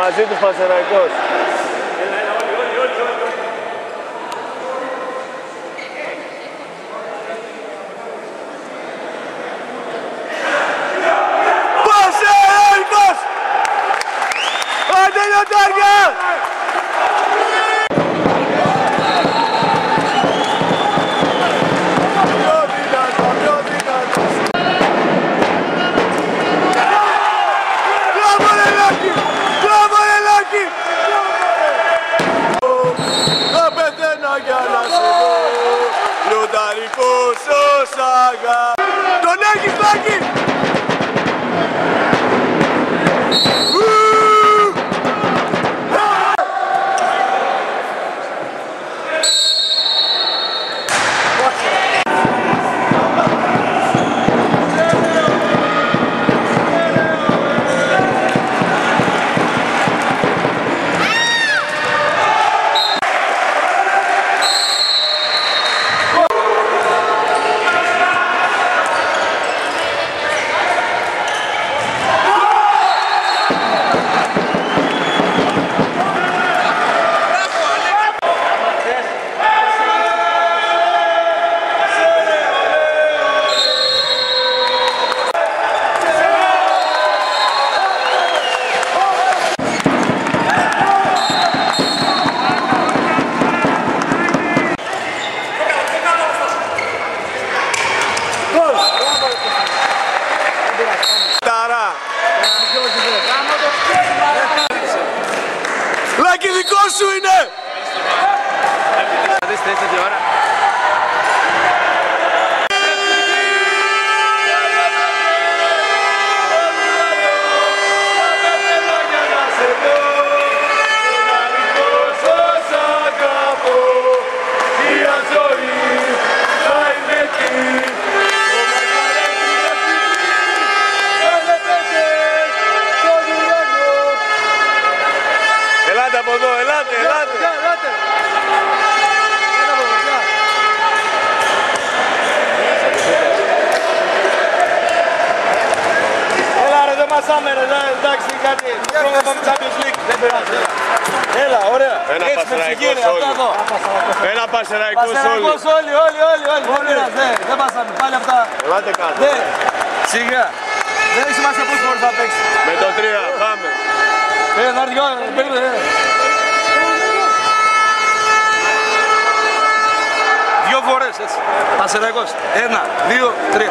μαζί τους Πανσεραϊκός. Πανσεραϊκός! Άντε λιοντάρια! Λιονταρικός ως αγάπη. Τον έχεις Λάκη! Λάκη, δικό σου είναι! Θα δεις τέτοια ώρα. Ελάτε από εδώ, ελάτε, ελάτε. Έλα ρε, δεν μασάμε ρε, εντάξει κάτι. Πρώτα πάμε Champions League, δεν πειράζει. Έλα, ωραία. Ένα Πανσεραϊκός όλοι. Ένα Πανσεραϊκός όλοι. Όλοι, δεν μασάμε, πάλι αυτά. Ελάτε κάτω. Σιγά. Δεν έχει σημασία πώς μπορείς να παίξεις. Με το 3, πάμε. Να έρθει κάτω, περίμενε. 2 φορές έτσι. Πανσεραϊκός. 1, 2, 3.